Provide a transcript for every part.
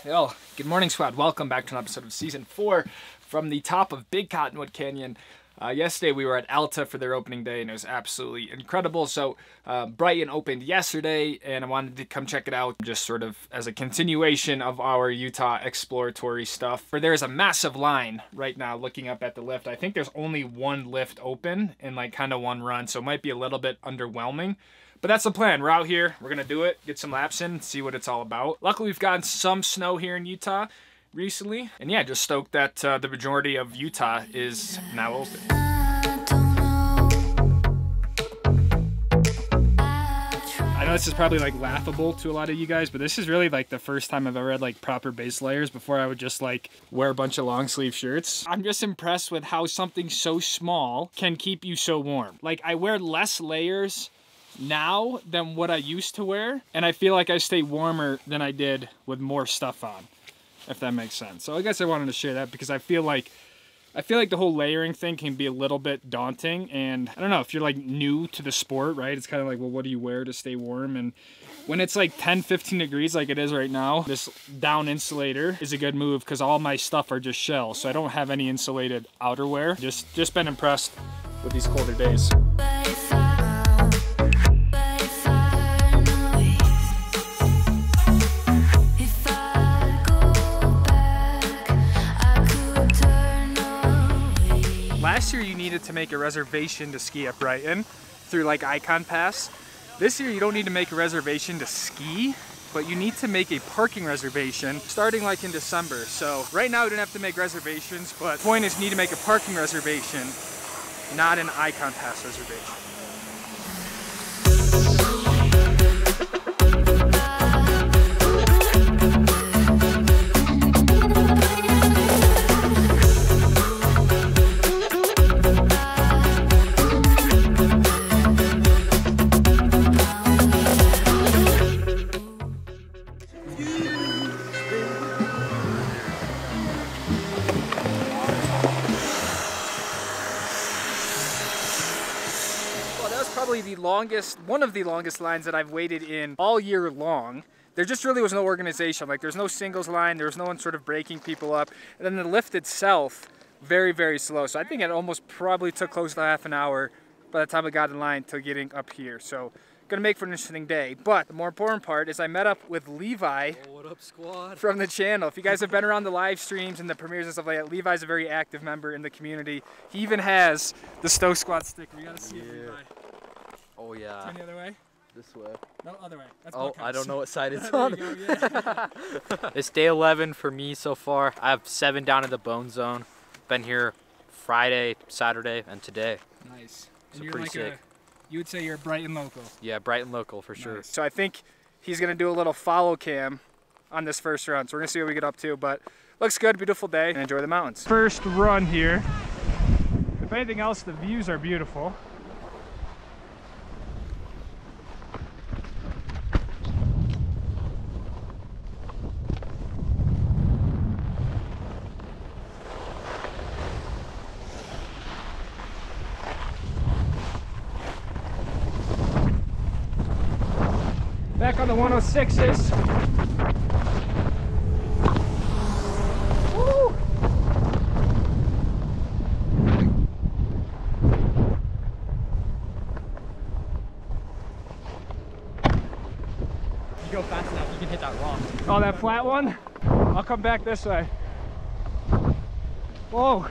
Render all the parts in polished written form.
Well, good morning, squad. Welcome back to an episode of Season 4 from the top of Big Cottonwood Canyon. Yesterday we were at Alta for their opening day and it was absolutely incredible. So Brighton opened yesterday and I wanted to come check it out just sort of as a continuation of our Utah exploratory stuff. For there's a massive line right now looking up at the lift. I think there's only one lift open and like kind of one run, so it might be a little bit underwhelming. But that's the plan. We're out here, we're gonna do it, get some laps in, see what it's all about. Luckily we've gotten some snow here in Utah recently. And yeah, just stoked that the majority of Utah is now open. I know this is probably like laughable to a lot of you guys, but this is really like the first time I've ever had like proper base layers. Before I would just like wear a bunch of long sleeve shirts. I'm just impressed with how something so small can keep you so warm. Like I wear less layers now than what I used to wear, and I feel like I stay warmer than I did with more stuff on, if that makes sense. So I guess I wanted to share that because I feel like the whole layering thing can be a little bit daunting, and I don't know if you're like new to the sport, right? It's kind of like, well, what do you wear to stay warm? And when it's like 10-15 degrees like it is right now, this down insulator is a good move because all my stuff are just shell, so I don't have any insulated outerwear. Just been impressed with these colder days. Last year you needed to make a reservation to ski at Brighton through like Icon Pass. This year you don't need to make a reservation to ski, but you need to make a parking reservation starting like in December. So right now you don't have to make reservations, but the point is you need to make a parking reservation, not an Icon Pass reservation. Probably one of the longest lines that I've waited in all year long. There just really was no organization. Like there's no singles line, there was no one sort of breaking people up. And then the lift itself, very, very slow. So I think it almost probably took close to half an hour by the time I got in line to getting up here. So gonna make for an interesting day. But the more important part is I met up with Levi. Oh, what up, squad? From the channel. If you guys have been around the live streams and the premieres and stuff like that, Levi's a very active member in the community. He even has the Stoke Squad sticker. We gotta see it, Levi. Oh yeah. Turn the other way? This way. No, other way. That's I don't know what side it's on. There you go, yeah. It's day 11 for me so far. I have 7 down in the bone zone. Been here Friday, Saturday, and today. Nice. So and you're pretty like sick. You would say you're a Brighton local. Yeah, Brighton local for sure. Nice. So I think he's gonna do a little follow cam on this first run. So we're gonna see what we get up to, but looks good, beautiful day, and enjoy the mountains. First run here. If anything else, the views are beautiful. Back on the 106s. Woo! If you go fast enough, you can hit that rock. Oh, that flat one? I'll come back this way. Whoa!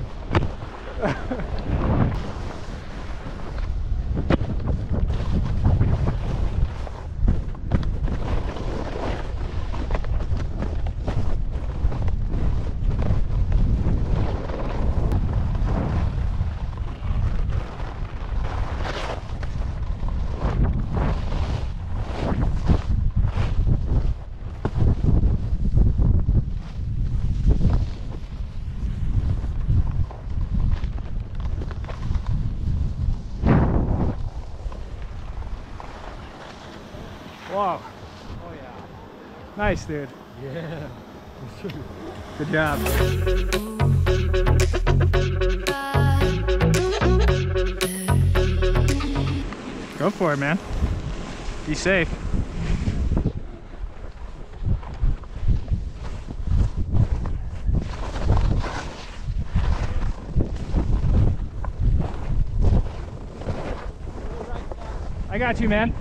Wow. Oh yeah. Nice, dude. Yeah. Good job. Go for it, man. Be safe. I got you, man.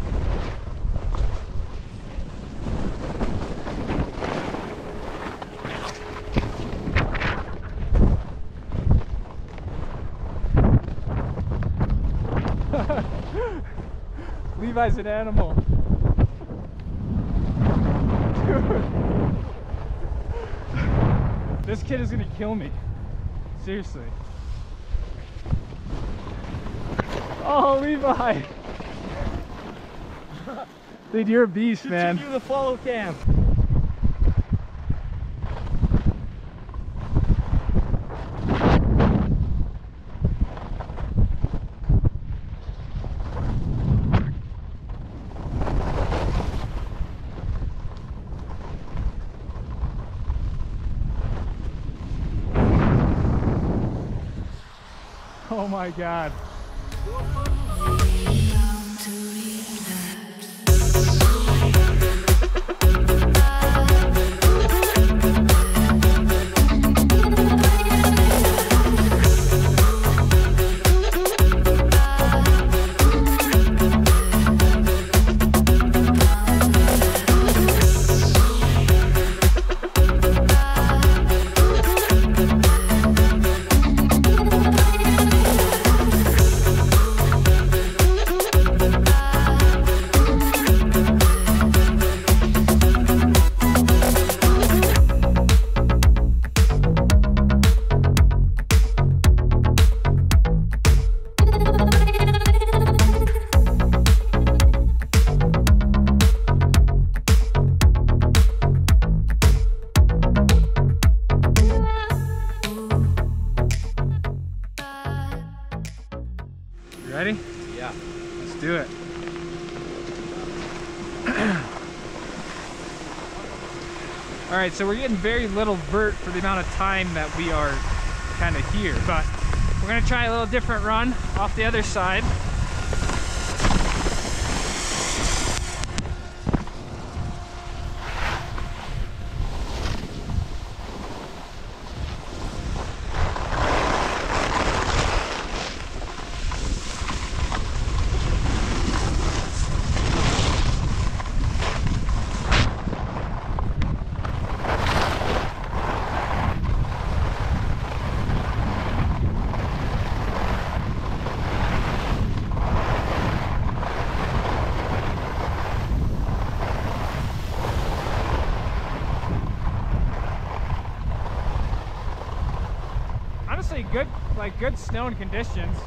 Levi's an animal. Dude. This kid is gonna kill me. Seriously. Oh, Levi! Dude, you're a beast, man. You the follow cam. Oh my God. Ready? Yeah. Let's do it. All right, so we're getting very little vert for the amount of time that we are kind of here, but we're gonna try a little different run off the other side. Honestly, good snow and conditions.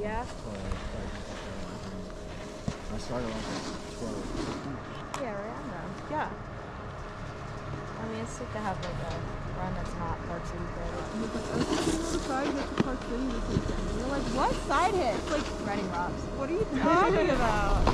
Yeah? I started off at 12. Yeah, right on them. Yeah. I mean, it's sick to have like a run that's not Park City credit. You're like, what side hit? It's like running rocks. What are you talking about?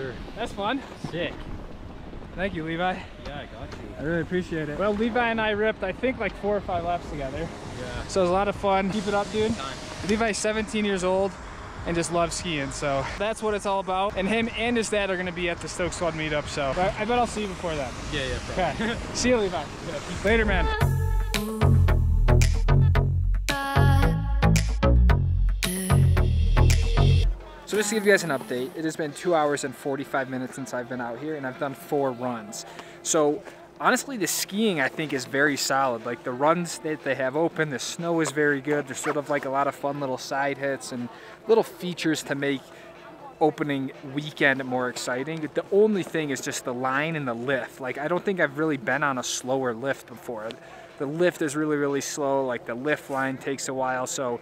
sure. That's fun. Sick. Thank you, Levi. Yeah, I got you. I really appreciate it. Well, Levi and I ripped, I think, like 4 or 5 laps together. Yeah. So it was a lot of fun. Keep it up, dude. Time. Levi's 17 years old and just loves skiing, so that's what it's all about. And him and his dad are gonna be at the Stoke Squad meetup, so I bet I'll see you before that. Yeah, yeah, probably. Okay. See you, Levi. Later, man. So just to give you guys an update, it has been 2 hours and 45 minutes since I've been out here, and I've done 4 runs. So honestly, the skiing I think is very solid. Like the runs that they have open, the snow is very good. There's sort of like a lot of fun little side hits and little features to make opening weekend more exciting. The only thing is just the line and the lift. Like I don't think I've really been on a slower lift before. The lift is really, really slow. Like the lift line takes a while, so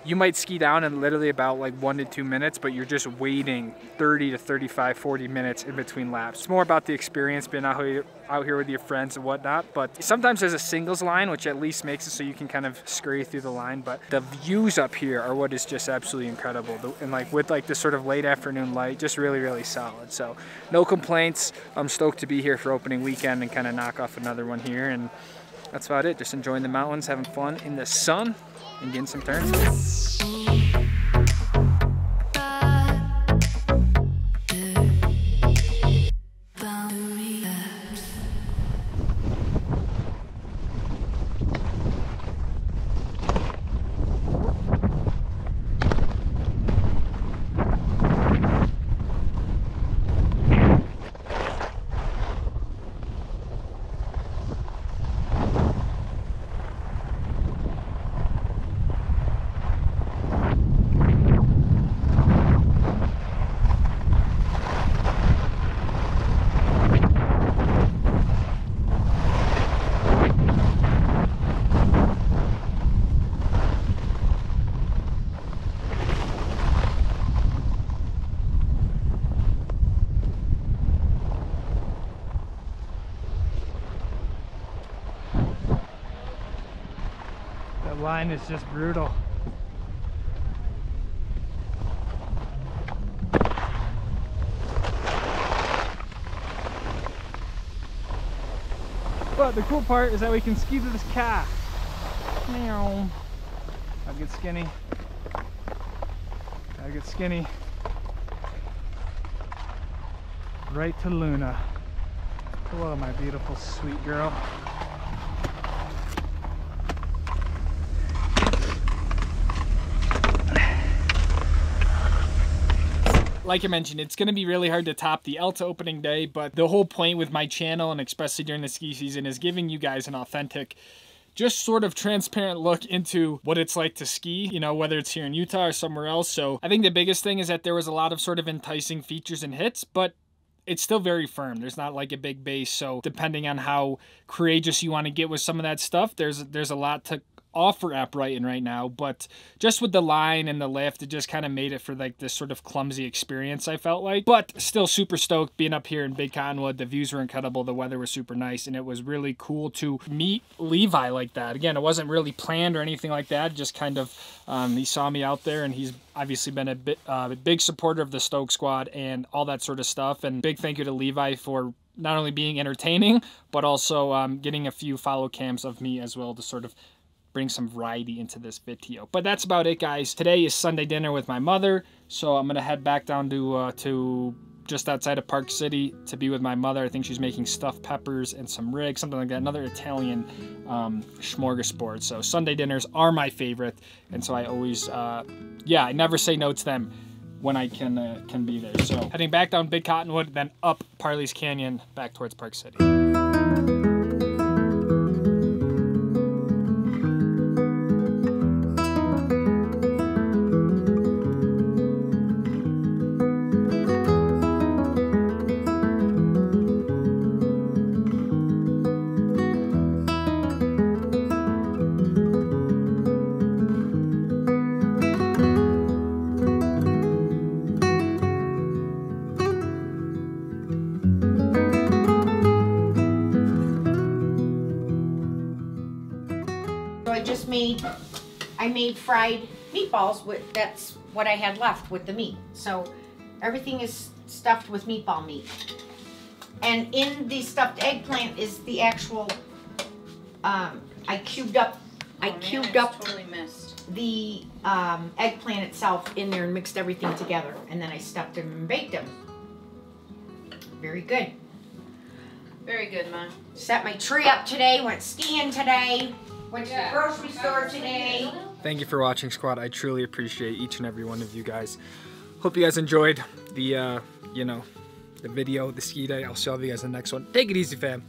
you might ski down in literally about like 1 to 2 minutes, but you're just waiting 30 to 35, 40 minutes in between laps. It's more about the experience, being out here with your friends and whatnot. But sometimes there's a singles line, which at least makes it so you can kind of scurry through the line. But the views up here are what is just absolutely incredible. And like with like this sort of late afternoon light, just really, really solid. So no complaints. I'm stoked to be here for opening weekend and kind of knock off another one here. And that's about it. Just enjoying the mountains, having fun in the sun, and getting some turns. That line is just brutal. But the cool part is that we can ski to this car. Meow. Gotta get skinny. Gotta get skinny. Right to Luna. Hello, my beautiful, sweet girl. Like I mentioned, it's going to be really hard to top the Alta opening day, but the whole point with my channel, and especially during the ski season, is giving you guys an authentic, just sort of transparent look into what it's like to ski, you know, whether it's here in Utah or somewhere else. So I think the biggest thing is that there was a lot of sort of enticing features and hits, but it's still very firm. There's not like a big base, so depending on how courageous you want to get with some of that stuff, there's a lot to offer at BRIGHTON right now. But just with the line and the lift, it just kind of made it for like this sort of clumsy experience, I felt like. But still super stoked being up here in Big Cottonwood. The views were incredible, the weather was super nice, and it was really cool to meet Levi like that. Again, it wasn't really planned or anything like that, just kind of he saw me out there, and he's obviously been a big supporter of the Stoke Squad and all that sort of stuff. And big thank you to Levi for not only being entertaining, but also getting a few follow cams of me as well to sort of bring some variety into this video. But that's about it, guys. Today is Sunday dinner with my mother, so I'm gonna head back down to just outside of Park City to be with my mother. I think she's making stuffed peppers and some rig, something like that, another Italian smorgasbord. So Sunday dinners are my favorite, and so I always, yeah, I never say no to them when I can be there. So heading back down Big Cottonwood, then up Parley's Canyon, back towards Park City. I made fried meatballs with, that's what I had left with the meat. So everything is stuffed with meatball meat. And in the stuffed eggplant is the actual, I cubed up Totally missed. the eggplant itself in there and mixed everything together. And then I stuffed them and baked them. Very good. Very good, Ma. Set my tree up today, went skiing today, went to the grocery store today. Thank you for watching, squad. I truly appreciate each and every one of you guys. Hope you guys enjoyed the, you know, the video, the ski day. I'll show you guys in the next one. Take it easy, fam.